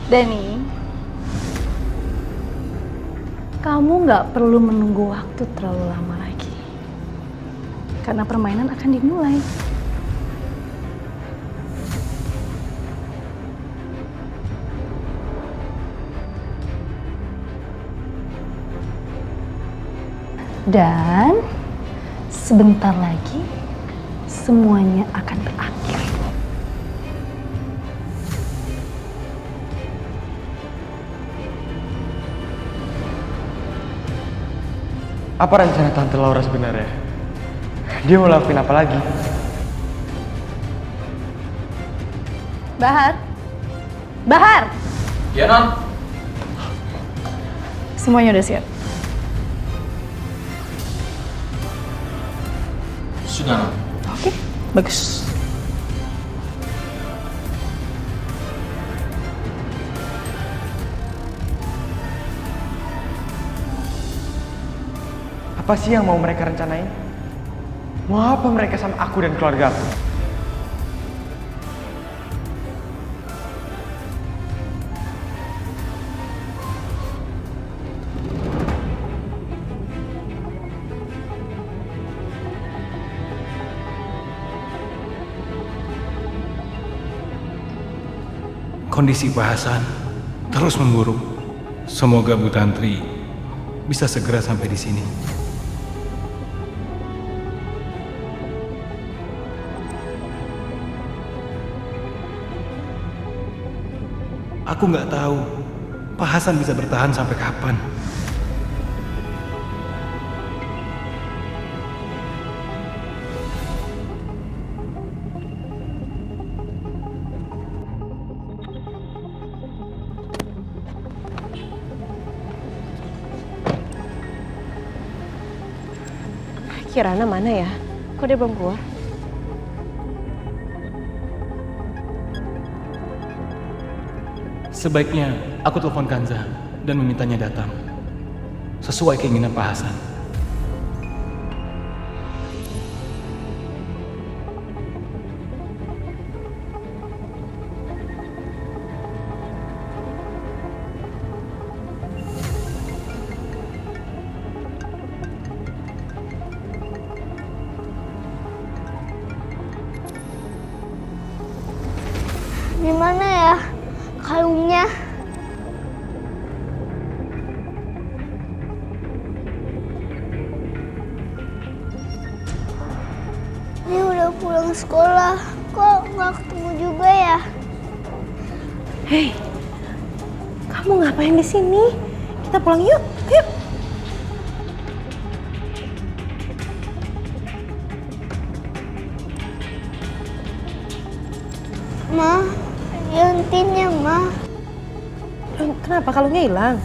Dani, kamu nggak perlu menunggu waktu terlalu lama lagi. Karena permainan akan dimulai. Dan sebentar lagi semuanya akan berakhir. Apa rencana Tante Laura sebenarnya? Dia mau lakuin apa lagi? Bahar! Bahar! Ya, Non. Semuanya udah siap. Sudah, Non. Oke, bagus. Apa sih yang mau mereka rencanain? Mau apa mereka sama aku dan keluarga aku? Kondisi Pak Hasan terus memburuk. Semoga Bu Tantri bisa segera sampai di sini. Aku nggak tahu Pak Hasan bisa bertahan sampai kapan. Kirana mana ya? Kok dia belum keluar? Sebaiknya aku telepon Kanza dan memintanya datang. Sesuai keinginan Pak Hasan. Di mana ya kalungnya? Ini udah pulang sekolah, kok nggak ketemu juga ya? Hei, kamu ngapain di sini? Kita pulang yuk, yuk. Ma, liontinnya Ma. Kenapa kalungnya hilang?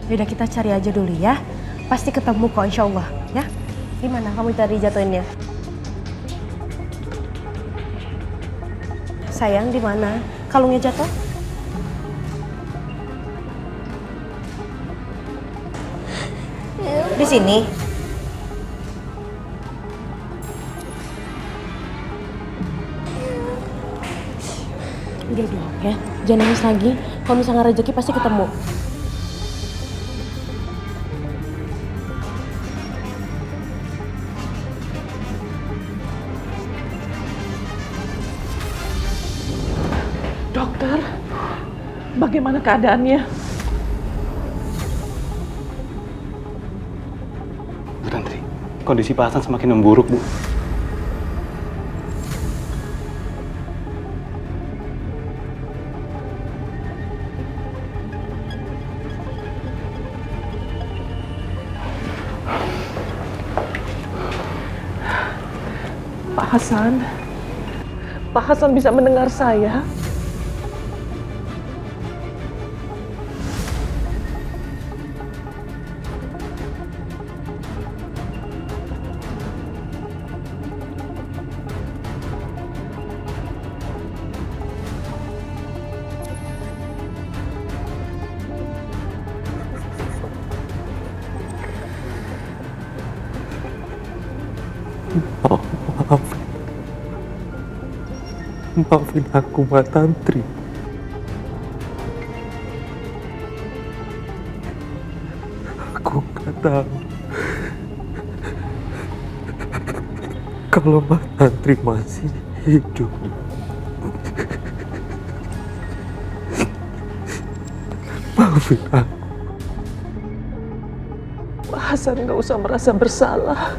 Yaudah kita cari aja dulu ya. Pasti ketemu kok insya Allah ya. Gimana kamu cari jatuhinnya? Sayang di mana? Kalungnya jatuh? Di sini. Udah dong ya, jangan nangis lagi. Kalau misalnya rezeki pasti ketemu. Dokter, bagaimana keadaannya? Bu Tantri, kondisi Pak Hasan semakin memburuk, Bu. Pak Hasan bisa mendengar saya? Maafin aku, Mbak Tantri. Aku nggak tahu kalau Mbak Tantri masih hidup. Maafin aku. Pak Hasan nggak usah merasa bersalah.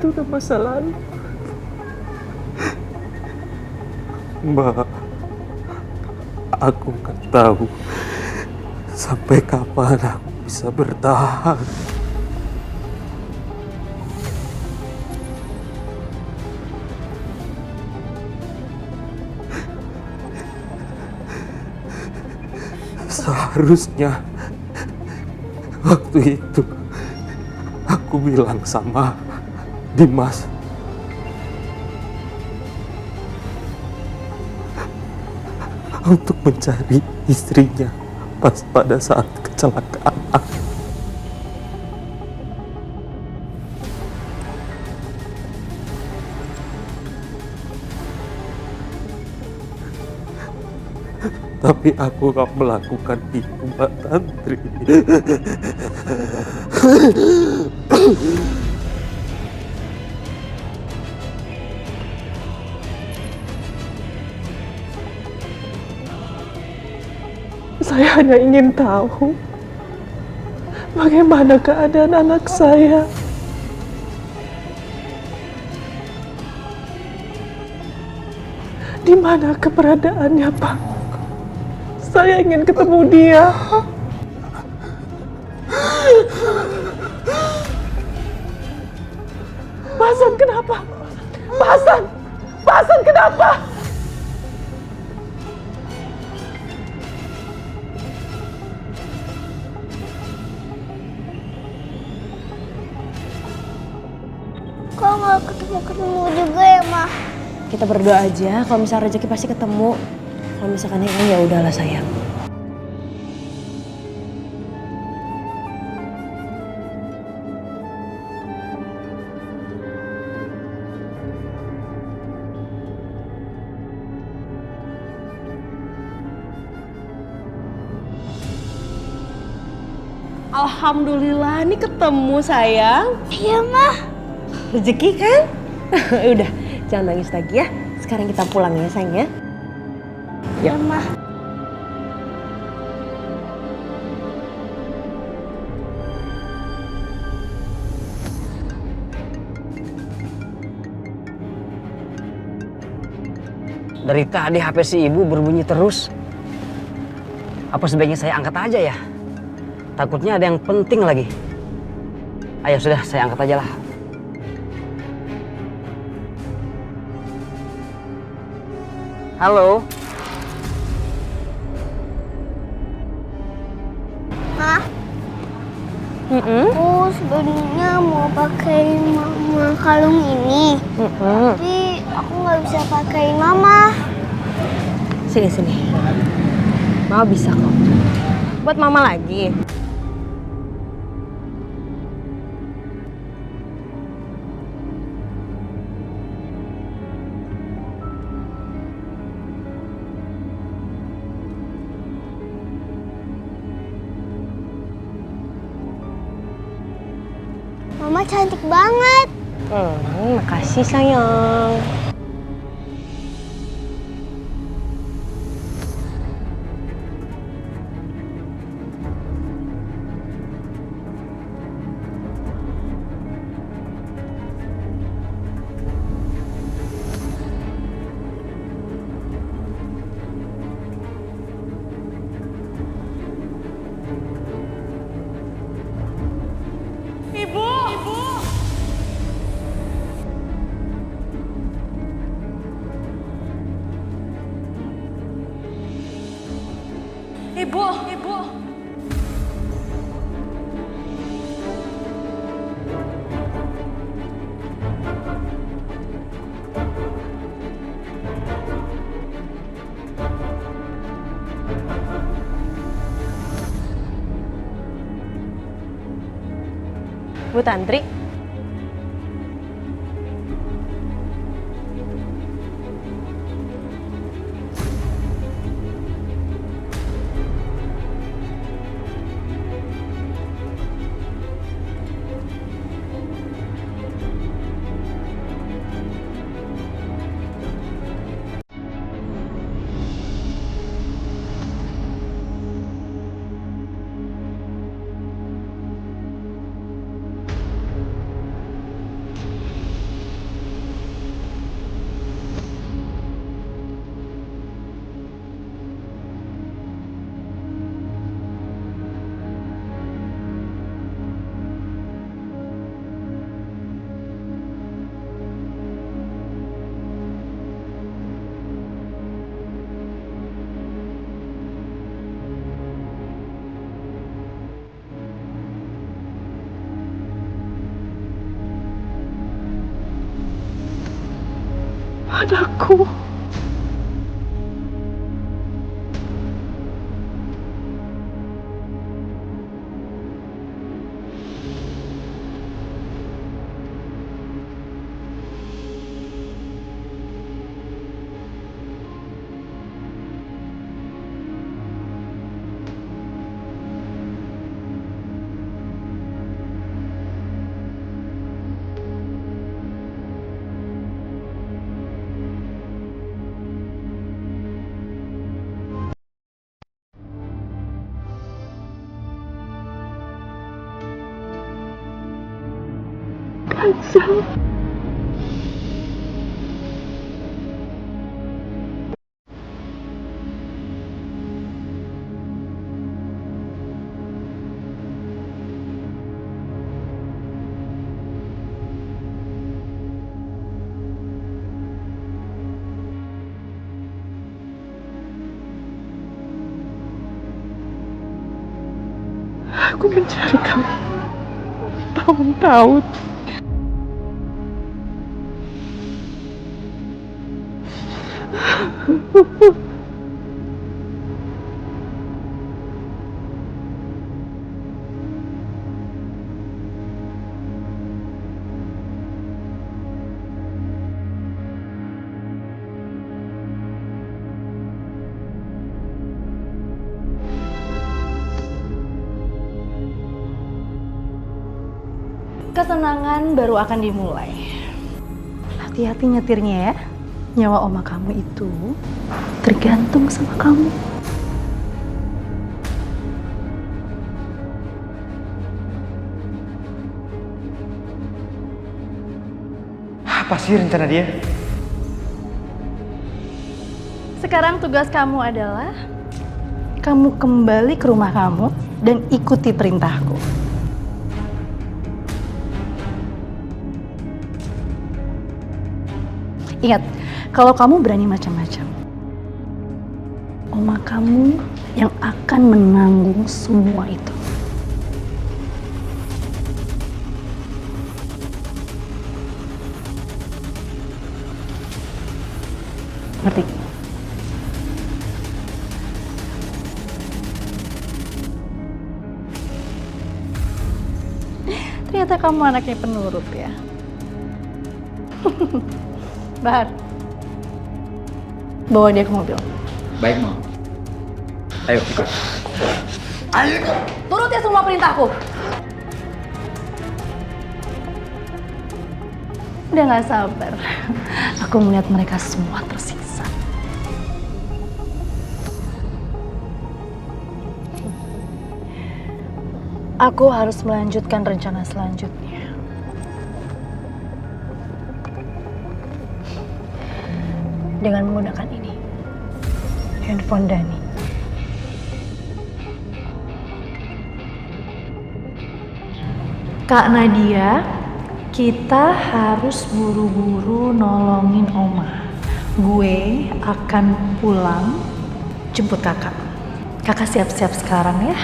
Itu udah masa lalu. Mbak, aku nggak tahu sampai kapan aku bisa bertahan. Seharusnya waktu itu aku bilang sama Dimas untuk mencari istrinya pas pada saat kecelakaan. Tapi aku gak melakukan itu, Mbak Tantri. Saya hanya ingin tahu bagaimana keadaan anak saya. Di mana keberadaannya, Pak? Saya ingin ketemu dia. Pak Hasan, kenapa? Pak Hasan! Pak Hasan, kenapa? Kok nggak ketemu juga ya, Ma? Kita berdoa aja, kalau misalnya rezeki pasti ketemu. Kalau misalkan hilang ya udahlah sayang. Alhamdulillah, ini ketemu sayang. Iya, Ma. Rezeki kan? Udah, jangan nangis lagi ya. Sekarang kita pulang ya sayang ya. Iya, Ma. Dari tadi HP si ibu berbunyi terus. Apa sebaiknya saya angkat aja ya? Takutnya ada yang penting lagi. Ayo sudah, saya angkat aja lah. Halo. Ma, aku sebenarnya mau pakai mama kalung ini. Tapi aku nggak bisa pakai mama. Sini. Mama bisa kok. Buat mama lagi. Mama cantik banget. Makasih sayang. Ibu. Bu Tantri. Anakku. Kansal. Aku mencari kamu tahun-tahun. Kesenangan baru akan dimulai. Hati-hati nyetirnya ya. Nyawa oma kamu itu tergantung sama kamu. Apa sih rencana dia? Sekarang tugas kamu adalah kamu kembali ke rumah kamu dan ikuti perintahku. Ingat, kalau kamu berani macam-macam, oma kamu yang akan menanggung semua itu. Ngerti? Ternyata kamu anaknya penurut ya. Bahar, bawa dia ke mobil. Baik, Mam. Ayo, ikut. Turut ya semua perintahku. Udah gak sabar. Aku melihat mereka semua tersiksa. Aku harus melanjutkan rencana selanjutnya. Dengan menggunakan ini, handphone Dani. Kak Nadia, kita harus buru-buru nolongin Oma. Gue akan pulang jemput kakak. Kakak siap-siap sekarang ya.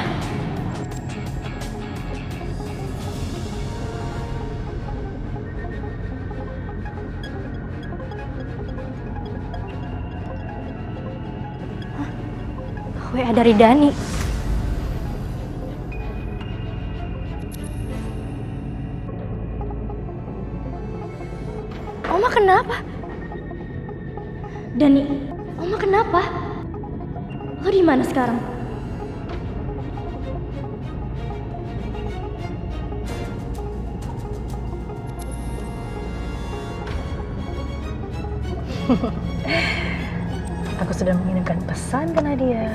WA dari Dani. kenapa? Dani, Oma kenapa? Lo di mana sekarang? Aku sudah mengirimkan pesan ke Nadia.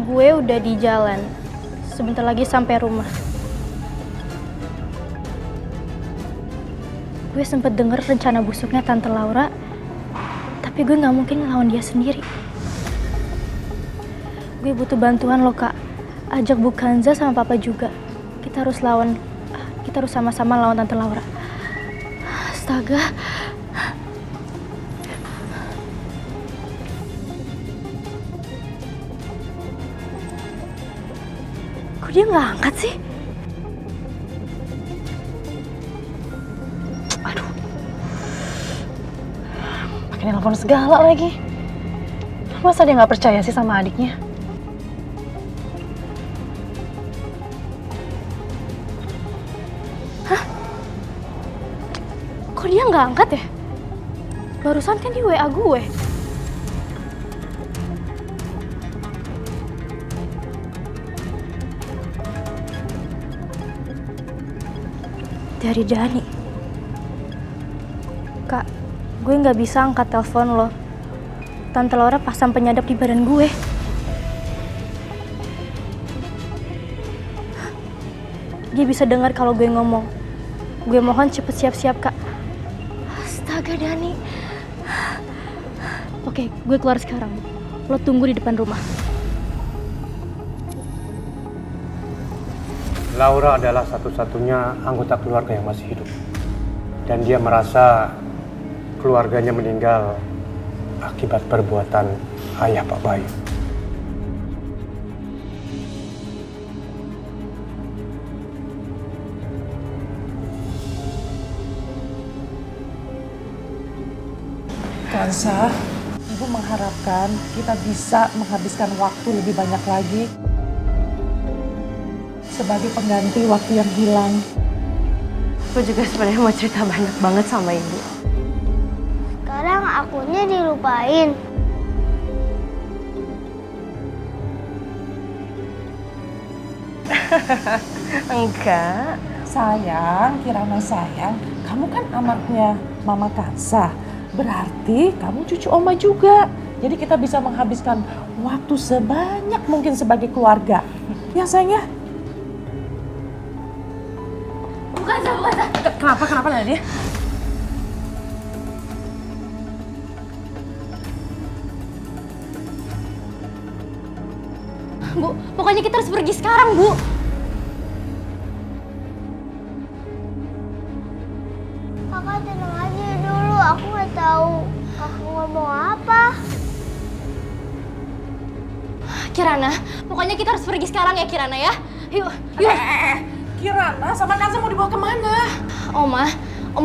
Gue udah di jalan. Sebentar lagi sampai rumah. Gue sempet denger rencana busuknya Tante Laura, tapi gue gak mungkin ngelawan dia sendiri. Gue butuh bantuan lo, Kak. Ajak Bu Kanza sama Papa juga. Kita harus sama-sama lawan Tante Laura. Astaga. Kok dia nggak angkat sih? Aduh. Pakai nelfon segala lagi. Masa dia nggak percaya sih sama adiknya? Hah? Kok dia nggak angkat ya? Barusan kan di WA gue. Dari Dani. Kak, gue nggak bisa angkat telepon lo. Tante Laura pasang penyadap di badan gue. Dia bisa dengar kalau gue ngomong. Gue mohon cepet siap-siap, Kak. Astaga, Dani. Oke, gue keluar sekarang. Lo tunggu di depan rumah. Laura adalah satu-satunya anggota keluarga yang masih hidup. Dan dia merasa keluarganya meninggal akibat perbuatan ayah Pak Bayu. Kansa, Ibu mengharapkan kita bisa menghabiskan waktu lebih banyak lagi sebagai pengganti waktu yang hilang. Aku juga sebenarnya mau cerita banyak banget sama Ibu. Sekarang akunya dilupain. Enggak. Sayang, Kirana sayang, kamu kan anaknya Mama Kansa. Berarti kamu cucu Oma juga. Jadi kita bisa menghabiskan waktu sebanyak mungkin sebagai keluarga. Ya sayang ya? Kenapa Nadia? Bu, pokoknya kita harus pergi sekarang, Bu. Kakak tenang aja dulu, aku nggak tahu kakak ngomong apa. Kirana, pokoknya kita harus pergi sekarang ya, Kirana ya. Yuk. Kirana sama Kansa mau dibawa kemana? Oma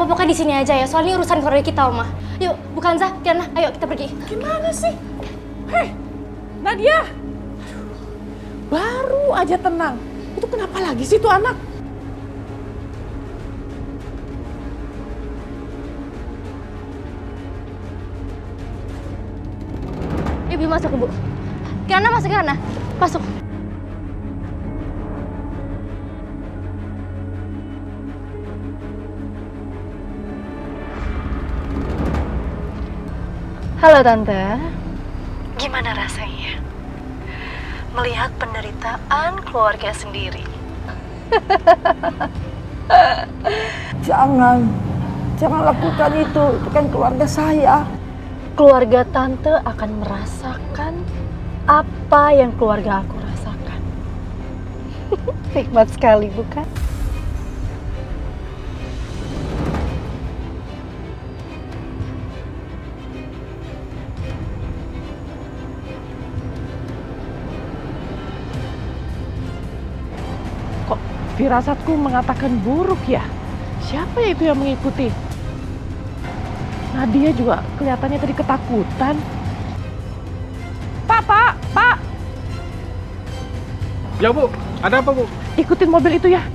pokoknya di sini aja ya. Soalnya urusan keluarga kita, Oma. Yuk, Bu Kanza, Kirana, ayo kita pergi. Gimana sih? Hei, Nadia. Baru aja tenang. Itu kenapa lagi sih tuh anak? Ibu masuk, Bu. Kirana masuk, Kirana. Masuk. Halo Tante, gimana rasanya melihat penderitaan keluarga sendiri? Jangan lakukan itu kan keluarga saya. Keluarga Tante akan merasakan apa yang keluarga aku rasakan. Hikmat sekali, bukan? Firasatku mengatakan buruk ya. Siapa ya itu yang mengikuti? Nadia juga kelihatannya tadi ketakutan. Pak! Ya Bu, ada apa Bu? Ikutin mobil itu ya.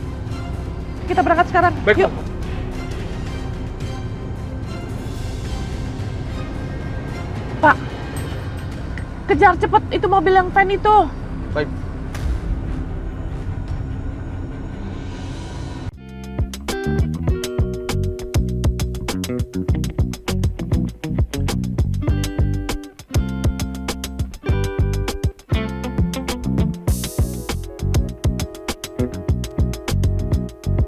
Kita berangkat sekarang. Baik, Yuk. Bu. Pak, kejar cepet itu mobil yang van itu. Baik.